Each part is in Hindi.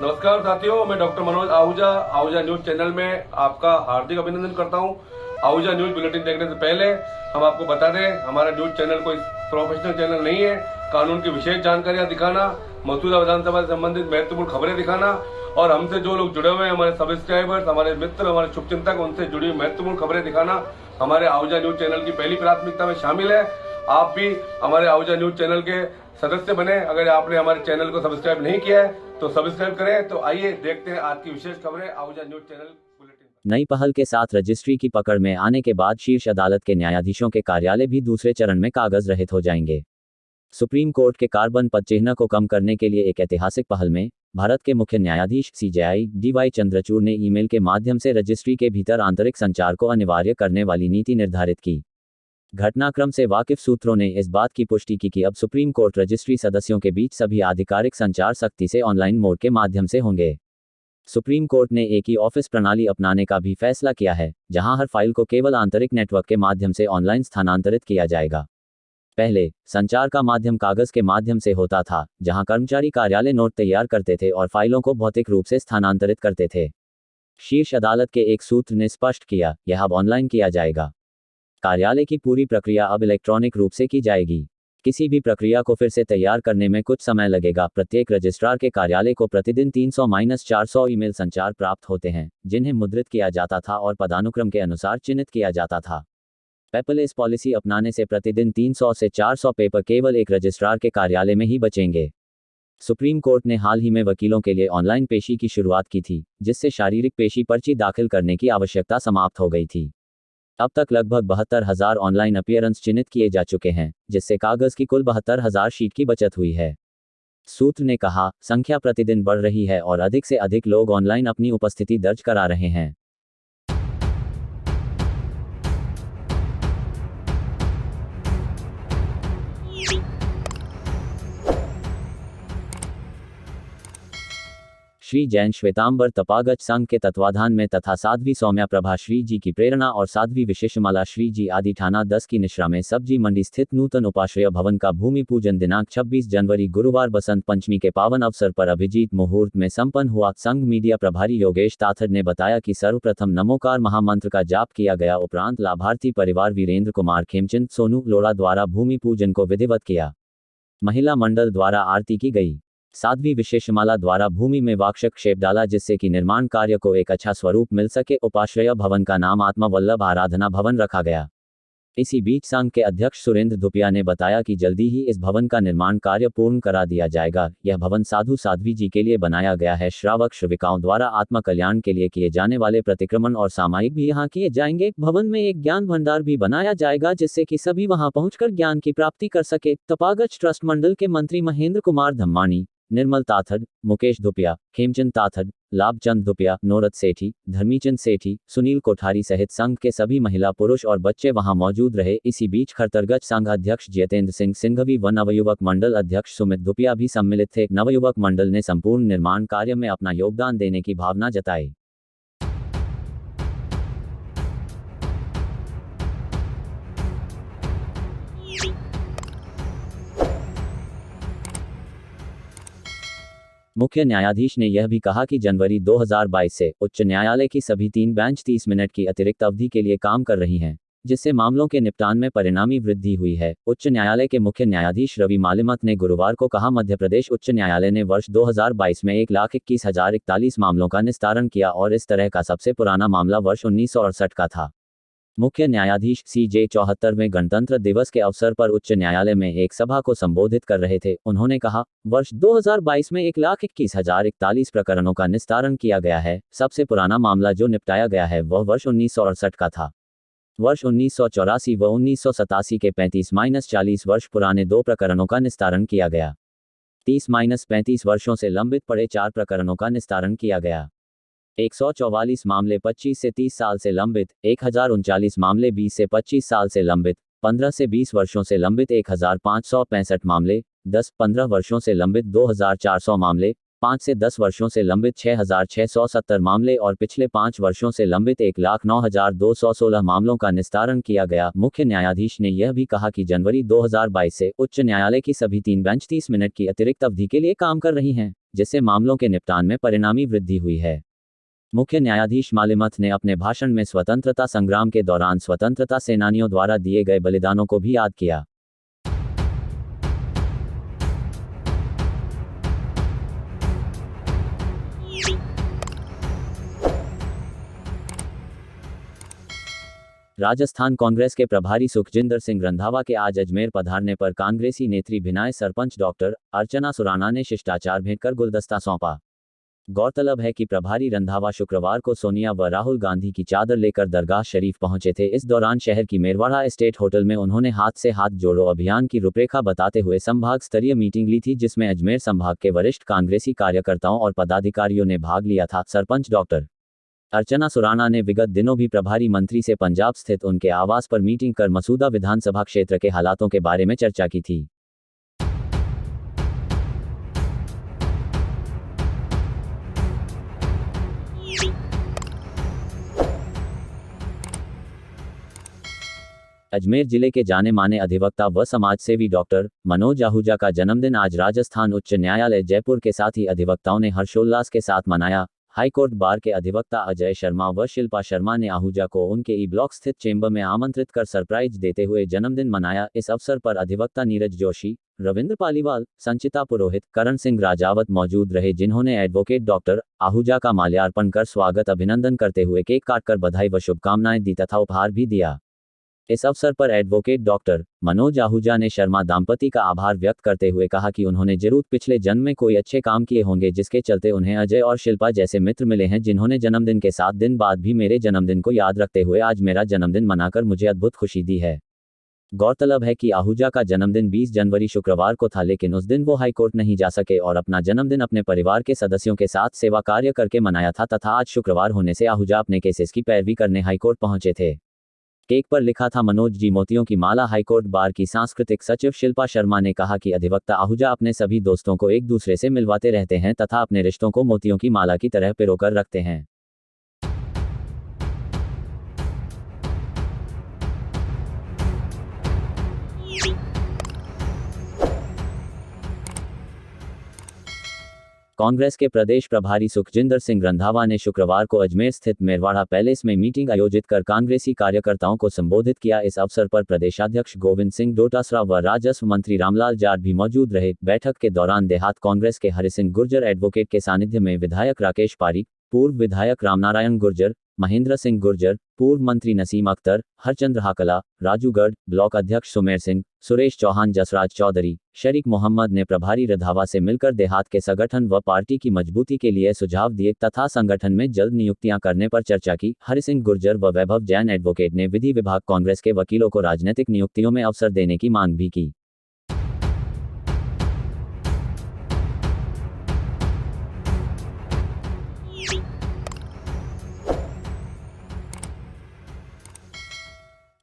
नमस्कार साथियों, मैं doctor Manoj Ahuja Ahuja news channel में आपका हार्दिक अभिनंदन करता हूं। आहूजा न्यूज बुलेटिन देखने से पहले हम आपको बता दें, हमारा न्यूज चैनल कोई प्रोफेशनल चैनल नहीं है। कानून की विशेष जानकारियां दिखाना, मौजूदा विधानसभा से संबंधित महत्वपूर्ण खबरें दिखाना और हमसे जो लोग जुड़े हुए हैं, हमारे सब्सक्राइबर्स, हमारे मित्र, हमारे शुभचिंतक, उनसे जुड़ी हुई महत्वपूर्ण खबरें दिखाना हमारे आहूजा न्यूज चैनल की पहली प्राथमिकता में शामिल है। आप भी हमारे आहूजा न्यूज चैनल के सदस्य बने। अगर आपने हमारे चैनल को सब्सक्राइब नहीं किया है तो सब्सक्राइब करें। तो आइए देखते हैं आज की विशेष खबरें आहूजा न्यूज चैनल बुलेटिन। नई पहल के साथ रजिस्ट्री की पकड़ में आने के बाद शीर्ष अदालत के न्यायाधीशों के कार्यालय भी दूसरे चरण में कागज रहित हो जाएंगे। सुप्रीम कोर्ट के कार्बन पदचिह्न को कम करने के लिए एक ऐतिहासिक पहल में भारत के मुख्य न्यायाधीश CJI DY चंद्रचूड़ ने ईमेल के माध्यम से रजिस्ट्री के भीतर आंतरिक संचार को अनिवार्य करने वाली नीति निर्धारित की। घटनाक्रम से वाकिफ सूत्रों ने इस बात की पुष्टि की कि अब सुप्रीम कोर्ट रजिस्ट्री सदस्यों के बीच सभी आधिकारिक संचार सख्ती से ऑनलाइन मोड के माध्यम से होंगे। सुप्रीम कोर्ट ने एक ही ऑफिस प्रणाली अपनाने का भी फैसला किया है, जहां हर फाइल को केवल आंतरिक नेटवर्क के माध्यम से ऑनलाइन स्थानांतरित किया जाएगा। पहले संचार का माध्यम कागज के माध्यम से होता था, जहां कर्मचारी कार्यालय नोट तैयार करते थे और फाइलों को भौतिक रूप से स्थानांतरित करते थे। शीर्ष अदालत के एक सूत्र ने स्पष्ट किया, यह अब ऑनलाइन किया जाएगा। कार्यालय की पूरी प्रक्रिया अब इलेक्ट्रॉनिक रूप से की जाएगी। किसी भी प्रक्रिया को फिर से तैयार करने में कुछ समय लगेगा। प्रत्येक रजिस्ट्रार के कार्यालय को प्रतिदिन 300-400 ईमेल संचार प्राप्त होते हैं, जिन्हें मुद्रित किया जाता था और पदानुक्रम के अनुसार चिन्हित किया जाता था। पेपरलेस पॉलिसी अपनाने से प्रतिदिन 300 से 400 पेपर केवल एक रजिस्ट्रार के कार्यालय में ही बचेंगे। सुप्रीम कोर्ट ने हाल ही में वकीलों के लिए ऑनलाइन पेशी की शुरुआत की थी, जिससे शारीरिक पेशी पर्ची दाखिल करने की आवश्यकता समाप्त हो गई थी। अब तक लगभग 72,000 ऑनलाइन अपीयरेंस चिन्हित किए जा चुके हैं, जिससे कागज की कुल 72,000 शीट की बचत हुई है। सूत्र ने कहा, संख्या प्रतिदिन बढ़ रही है और अधिक से अधिक लोग ऑनलाइन अपनी उपस्थिति दर्ज करा रहे हैं। श्री जैन श्वेतांबर तपागच संघ के तत्वाधान में तथा साध्वी सौम्या प्रभा श्री जी की प्रेरणा और साध्वी विशेषमाला श्री जी आदि थाना 10 की निश्रा में सब्जी मंडी स्थित नूतन उपाश्रय भवन का भूमि पूजन दिनांक 26 जनवरी गुरुवार बसंत पंचमी के पावन अवसर पर अभिजीत मुहूर्त में संपन्न हुआ। संघ मीडिया प्रभारी योगेश ताथड़ ने बताया कि सर्वप्रथम नमोकार महामंत्र का जाप किया गया, उपरांत लाभार्थी परिवार वीरेंद्र कुमार खेमचंद सोनू लोड़ा द्वारा भूमि पूजन को विधिवत किया। महिला मंडल द्वारा आरती की गई। साध्वी विशेषमाला द्वारा भूमि में वाक्षक क्षेप डाला, जिससे कि निर्माण कार्य को एक अच्छा स्वरूप मिल सके। उपाश्रय भवन का नाम आत्मा वल्लभ आराधना भवन रखा गया। इसी बीच संघ के अध्यक्ष सुरेंद्र धुपिया ने बताया कि जल्दी ही इस भवन का निर्माण कार्य पूर्ण करा दिया जाएगा। यह भवन साधु साध्वी जी के लिए बनाया गया है। श्रावक श्रविकाओं द्वारा आत्मा कल्याण के लिए किए जाने वाले प्रतिक्रमण और सामायिक भी यहाँ किए जाएंगे। भवन में एक ज्ञान भंडार भी बनाया जाएगा, जिससे कि सभी वहां पहुंचकर ज्ञान की प्राप्ति कर सके। तपागच ट्रस्ट मंडल के मंत्री महेंद्र कुमार धम्मानी, निर्मल ताथड़, मुकेश धुपिया, खेमचंद ताथड़, लाभचंद धुपिया, नोरत सेठी, धर्मीचंद सेठी, सुनील कोठारी सहित संघ के सभी महिला, पुरुष और बच्चे वहां मौजूद रहे। इसी बीच खरतरगच संघ अध्यक्ष जितेंद्र सिंह सिंघवी व नवयुवक मंडल अध्यक्ष सुमित धुपिया भी सम्मिलित थे। नवयुवक मंडल ने संपूर्ण निर्माण कार्य में अपना योगदान देने की भावना जताई। मुख्य न्यायाधीश ने यह भी कहा कि जनवरी 2022 से उच्च न्यायालय की सभी 3 बेंच 30 मिनट की अतिरिक्त अवधि के लिए काम कर रही हैं, जिससे मामलों के निपटान में परिणामी वृद्धि हुई है। उच्च न्यायालय के मुख्य न्यायाधीश रवि मालिमत ने गुरुवार को कहा, मध्य प्रदेश उच्च न्यायालय ने वर्ष 2022 में 1,21,041 मामलों का निस्तारण किया और इस तरह का सबसे पुराना मामला वर्ष 1968 का था। मुख्य न्यायाधीश CJ 74वें गणतंत्र दिवस के अवसर पर उच्च न्यायालय में एक सभा को संबोधित कर रहे थे। उन्होंने कहा, वर्ष 2022 में 1,21,041 प्रकरणों का निस्तारण किया गया है। सबसे पुराना मामला जो निपटाया गया है वह वर्ष 1968 का था। वर्ष 1984 व 1987 के 35-40 वर्ष पुराने 2 प्रकरणों का निस्तारण किया गया। 30-35 वर्षों से लंबित पड़े 4 प्रकरणों का निस्तारण किया गया। 144 मामले 25 से 30 साल से लंबित, 1039 मामले 20 से 25 साल से लंबित, 15 से 20 वर्षों से लंबित 1565 मामले, 10-15 वर्षों से लंबित 2400 मामले, 5 से 10 वर्षों से लंबित 6,670 मामले और पिछले 5 वर्षों से लंबित 1,09,216 मामलों का निस्तारण किया गया। मुख्य न्यायाधीश ने यह भी कहा कि जनवरी 2022 से उच्च न्यायालय की सभी 3 बेंच 30 मिनट की अतिरिक्त अवधि के लिए काम कर रही हैं, जिससे मामलों के निपटान में परिणामी वृद्धि हुई है। मुख्य न्यायाधीश मालिमथ ने अपने भाषण में स्वतंत्रता संग्राम के दौरान स्वतंत्रता सेनानियों द्वारा दिए गए बलिदानों को भी याद किया। राजस्थान कांग्रेस के प्रभारी सुखजिंदर सिंह रंधावा के आज अजमेर पधारने पर कांग्रेसी नेत्री भिनाय सरपंच डॉक्टर अर्चना सुराणा ने शिष्टाचार भेंट कर गुलदस्ता सौंपा। गौरतलब है कि प्रभारी रंधावा शुक्रवार को सोनिया व राहुल गांधी की चादर लेकर दरगाह शरीफ पहुंचे थे। इस दौरान शहर की मेरवाड़ा एस्टेट होटल में उन्होंने हाथ से हाथ जोड़ो अभियान की रूपरेखा बताते हुए संभाग स्तरीय मीटिंग ली थी, जिसमें अजमेर संभाग के वरिष्ठ कांग्रेसी कार्यकर्ताओं और पदाधिकारियों ने भाग लिया था। सरपंच डॉक्टर अर्चना सुराणा ने विगत दिनों भी प्रभारी मंत्री से पंजाब स्थित उनके आवास पर मीटिंग कर मसूदा विधानसभा क्षेत्र के हालातों के बारे में चर्चा की थी। अजमेर जिले के जाने माने अधिवक्ता व समाजसेवी डॉक्टर मनोज आहूजा का जन्मदिन आज राजस्थान उच्च न्यायालय जयपुर के साथी अधिवक्ताओं ने हर्षोल्लास के साथ मनाया। हाईकोर्ट बार के अधिवक्ता अजय शर्मा व शिल्पा शर्मा ने आहूजा को उनके ई ब्लॉक स्थित चेंबर में आमंत्रित कर सरप्राइज देते हुए जन्मदिन मनाया। इस अवसर पर अधिवक्ता नीरज जोशी, रविंद्र पालीवाल, संचिता पुरोहित, करण सिंह राजावत मौजूद रहे, जिन्होंने एडवोकेट डॉक्टर आहूजा का माल्यार्पण कर स्वागत अभिनंदन करते हुए केक काटकर बधाई व शुभकामनाएं दी तथा उपहार भी दिया। इस अवसर पर एडवोकेट डॉक्टर मनोज आहूजा ने शर्मा दांपति का आभार व्यक्त करते हुए कहा कि उन्होंने जरूर पिछले जन्म में कोई अच्छे काम किए होंगे, जिसके चलते उन्हें अजय और शिल्पा जैसे मित्र मिले हैं, जिन्होंने जन्मदिन के 7 दिन बाद भी मेरे जन्मदिन को याद रखते हुए आज मेरा जन्मदिन मनाकर मुझे अद्भुत खुशी दी है। गौरतलब है कि आहूजा का जन्मदिन 20 जनवरी शुक्रवार को था, लेकिन उस दिन वो हाईकोर्ट नहीं जा सके और अपना जन्मदिन अपने परिवार के सदस्यों के साथ सेवा कार्य करके मनाया था तथा आज शुक्रवार होने से आहूजा अपने केसेस की पैरवी करने हाईकोर्ट पहुंचे थे। केक पर लिखा था मनोज जी मोतियों की माला। हाईकोर्ट बार की सांस्कृतिक सचिव शिल्पा शर्मा ने कहा कि अधिवक्ता आहूजा अपने सभी दोस्तों को एक दूसरे से मिलवाते रहते हैं तथा अपने रिश्तों को मोतियों की माला की तरह पिरोकर रखते हैं। कांग्रेस के प्रदेश प्रभारी सुखजिंदर सिंह रंधावा ने शुक्रवार को अजमेर स्थित मेरवाड़ा पैलेस में मीटिंग आयोजित कर कांग्रेसी कार्यकर्ताओं को संबोधित किया। इस अवसर पर प्रदेशाध्यक्ष गोविंद सिंह डोटासरा व राजस्व मंत्री रामलाल जाट भी मौजूद रहे। बैठक के दौरान देहात कांग्रेस के हरिसिंह गुर्जर एडवोकेट के सानिध्य में विधायक राकेश पारीक, पूर्व विधायक रामनारायण गुर्जर, महेंद्र सिंह गुर्जर, पूर्व मंत्री नसीम अख्तर, हरचंद्र हाकला, राजू गर्ग, ब्लॉक अध्यक्ष सुमेर सिंह, सुरेश चौहान, जसराज चौधरी, शरीक मोहम्मद ने प्रभारी रंधावा से मिलकर देहात के संगठन व पार्टी की मजबूती के लिए सुझाव दिए तथा संगठन में जल्द नियुक्तियां करने पर चर्चा की। हरिसिंह गुर्जर व वैभव जैन एडवोकेट ने विधि विभाग कांग्रेस के वकीलों को राजनीतिक नियुक्तियों में अवसर देने की मांग भी की।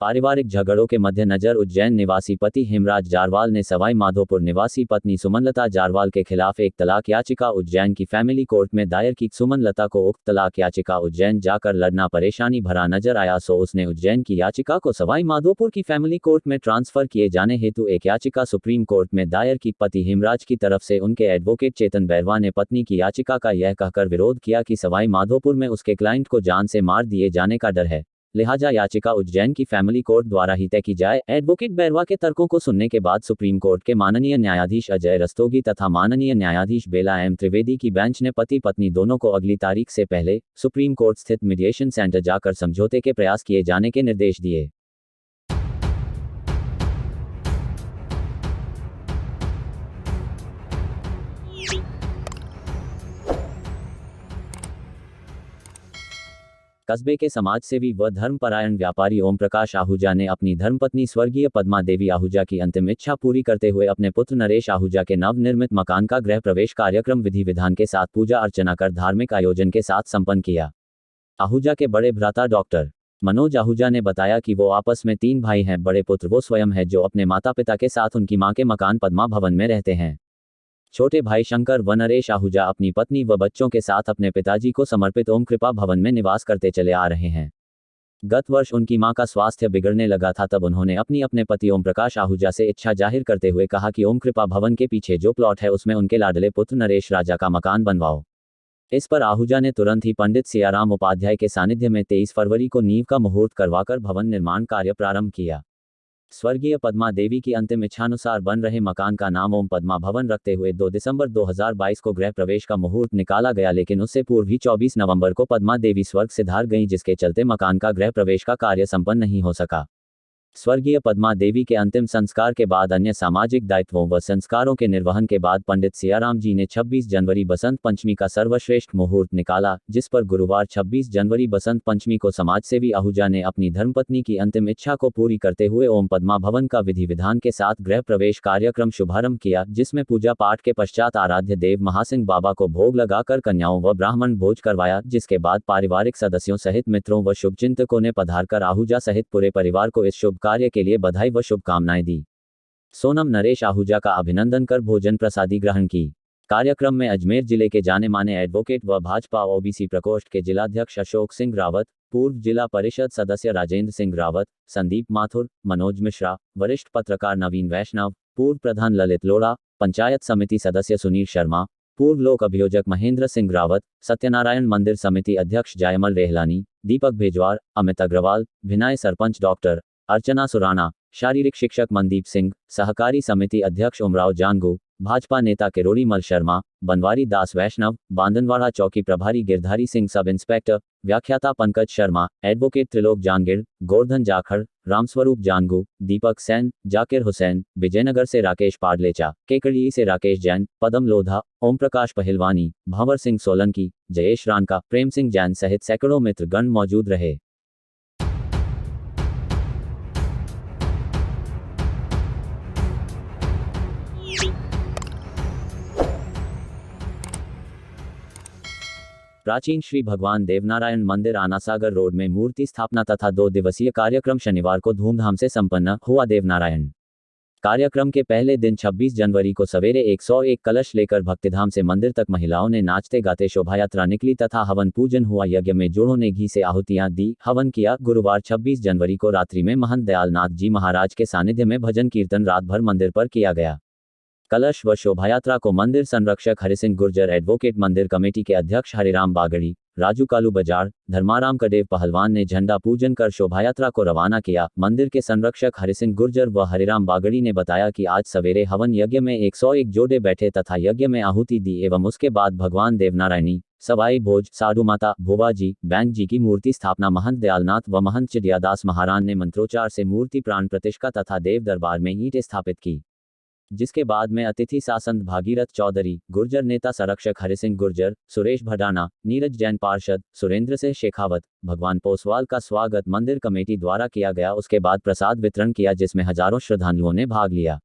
पारिवारिक झगड़ों के मद्देनजर उज्जैन निवासी पति हेमराज जारवाल ने सवाई माधोपुर निवासी पत्नी सुमनलता जारवाल के खिलाफ एक तलाक याचिका उज्जैन की फैमिली कोर्ट में दायर की। सुमनलता को उक्त तलाक याचिका उज्जैन जाकर लड़ना परेशानी भरा नजर आया, सो उसने उज्जैन की याचिका को सवाई माधोपुर की फैमिली कोर्ट में ट्रांसफर किए जाने हेतु एक याचिका सुप्रीम कोर्ट में दायर की। पति हेमराज की तरफ से उनके एडवोकेट चेतन बैरवा ने पत्नी की याचिका का यह कहकर विरोध किया कि सवाई माधोपुर में उसके क्लाइंट को जान से मार दिए जाने का डर है, लिहाजा याचिका उज्जैन की फैमिली कोर्ट द्वारा ही तय की जाए। एडवोकेट बैरवा के तर्कों को सुनने के बाद सुप्रीम कोर्ट के माननीय न्यायाधीश अजय रस्तोगी तथा माननीय न्यायाधीश बेला एम त्रिवेदी की बेंच ने पति पत्नी दोनों को अगली तारीख से पहले सुप्रीम कोर्ट स्थित मीडिएशन सेंटर जाकर समझौते के प्रयास किए जाने के निर्देश दिए। कस्बे के समाजसेवी व धर्मपरायण व्यापारी ओम प्रकाश आहूजा ने अपनी धर्मपत्नी स्वर्गीय पद्मा देवी आहूजा की अंतिम इच्छा पूरी करते हुए अपने पुत्र नरेश आहूजा के नवनिर्मित मकान का गृह प्रवेश कार्यक्रम विधि विधान के साथ पूजा अर्चना कर धार्मिक आयोजन के साथ संपन्न किया। आहूजा के बड़े भ्राता डॉक्टर मनोज आहूजा ने बताया कि वो आपस में 3 भाई हैं। बड़े पुत्र वो स्वयं है जो अपने माता पिता के साथ उनकी मां के मकान पद्मा भवन में रहते हैं। छोटे भाई शंकर व नरेश आहूजा अपनी पत्नी व बच्चों के साथ अपने पिताजी को समर्पित ओम कृपा भवन में निवास करते चले आ रहे हैं। गत वर्ष उनकी मां का स्वास्थ्य बिगड़ने लगा था, तब उन्होंने अपने पति ओम प्रकाश आहूजा से इच्छा जाहिर करते हुए कहा कि ओम कृपा भवन के पीछे जो प्लॉट है उसमें उनके लाडले पुत्र नरेश राजा का मकान बनवाओ। इस पर आहूजा ने तुरंत ही पंडित सियाराम उपाध्याय के सानिध्य में 23 फरवरी को नींव का मुहूर्त करवाकर भवन निर्माण कार्य प्रारंभ किया। स्वर्गीय पद्मा देवी की अंतिम इच्छानुसार बन रहे मकान का नाम ओम पद्मा भवन रखते हुए 2 दिसंबर 2022 को गृह प्रवेश का मुहूर्त निकाला गया, लेकिन उससे पूर्व ही 24 नवंबर को पद्मा देवी स्वर्ग सिधार गईं, जिसके चलते मकान का गृह प्रवेश का कार्य संपन्न नहीं हो सका। स्वर्गीय पद्मा देवी के अंतिम संस्कार के बाद अन्य सामाजिक दायित्वों व संस्कारों के निर्वहन के बाद पंडित सियाराम जी ने 26 जनवरी बसंत पंचमी का सर्वश्रेष्ठ मुहूर्त निकाला, जिस पर गुरुवार 26 जनवरी बसंत पंचमी को समाजसेवी आहूजा ने अपनी धर्मपत्नी की अंतिम इच्छा को पूरी करते हुए ओम पद्मा भवन का विधि विधान के साथ गृह प्रवेश कार्यक्रम शुभारंभ किया, जिसमें पूजा पाठ के पश्चात आराध्य देव महासिंह बाबा को भोग लगाकर कन्याओं व ब्राह्मण भोज करवाया, जिसके बाद पारिवारिक सदस्यों सहित मित्रों व शुभचिंतकों ने पधारकर आहूजा सहित पूरे परिवार को इस शुभ कार्य के लिए बधाई व शुभकामनाएं दी। सोनम नरेश आहूजा का अभिनंदन कर भोजन प्रसादी ग्रहण की। कार्यक्रम में अजमेर जिले के जाने माने एडवोकेट व भाजपा ओबीसी प्रकोष्ठ के जिलाध्यक्ष अशोक सिंह रावत, पूर्व जिला परिषद सदस्य राजेंद्र सिंह रावत, संदीप माथुर, मनोज मिश्रा, वरिष्ठ पत्रकार नवीन वैष्णव, पूर्व प्रधान ललित लोढ़ा, पंचायत समिति सदस्य सुनील शर्मा, पूर्व लोक अभियोजक महेंद्र सिंह रावत, सत्यनारायण मंदिर समिति अध्यक्ष जयमल रेहलानी, दीपक भेजवार, अमित अग्रवाल, भिनाय सरपंच डॉक्टर अर्चना सुराना, शारीरिक शिक्षक मनदीप सिंह, सहकारी समिति अध्यक्ष उमराव जानगू, भाजपा नेता किरोड़ी मल शर्मा, बनवारी दास वैष्णव, बांदनवाड़ा चौकी प्रभारी गिरधारी सिंह सब इंस्पेक्टर, व्याख्याता पंकज शर्मा, एडवोकेट त्रिलोक जानगिर, गोवर्धन जाखड़, रामस्वरूप जानगू, दीपक सैन, जाकिर हुसैन, विजयनगर से राकेश पाडलेचा, केकड़ी से राकेश जैन, पदम लोधा, ओम प्रकाश पहलवानी, भंवर सिंह सोलंकी, जयेश रानका, प्रेम सिंह जैन सहित सैकड़ों मित्रगण मौजूद रहे। प्राचीन श्री भगवान देवनारायण मंदिर आनासागर रोड में मूर्ति स्थापना तथा 2 दिवसीय कार्यक्रम शनिवार को धूमधाम से संपन्न हुआ। देवनारायण कार्यक्रम के पहले दिन 26 जनवरी को सवेरे 101 कलश लेकर भक्तिधाम से मंदिर तक महिलाओं ने नाचते गाते शोभायात्रा निकली तथा हवन पूजन हुआ। यज्ञ में जोड़ों ने घी से आहुतियां दी, हवन किया। गुरुवार 26 जनवरी को रात्रि में महंत दयालनाथ जी महाराज के सानिध्य में भजन कीर्तन रात भर मंदिर पर किया गया। कलश व शोभायात्रा को मंदिर संरक्षक हरिसिंह गुर्जर, एडवोकेट मंदिर कमेटी के अध्यक्ष हरिराम बागड़ी, राजू कालू बजाड़, धर्माराम कदेव पहलवान ने झंडा पूजन कर शोभायात्रा को रवाना किया। मंदिर के संरक्षक हरिसिंह गुर्जर व हरिराम बागड़ी ने बताया कि आज सवेरे हवन यज्ञ में 101 जोड़े बैठे तथा यज्ञ में आहुति दी एवं उसके बाद भगवान देवनारायणी, सवाई भोज, साधु माता, भोवाजी, बैंक जी की मूर्ति स्थापना महंत दयालनाथ व महंत चिड़ियादास महारान ने मंत्रोच्चार से मूर्ति प्राण प्रतिष्ठा तथा देव दरबार में ईंट स्थापित की, जिसके बाद में अतिथि सासंत भागीरथ चौधरी, गुर्जर नेता संरक्षक हरिसिंह गुर्जर, सुरेश भडाना, नीरज जैन पार्षद, सुरेंद्र सिंह शेखावत, भगवान पोसवाल का स्वागत मंदिर कमेटी द्वारा किया गया। उसके बाद प्रसाद वितरण किया, जिसमें हजारों श्रद्धालुओं ने भाग लिया।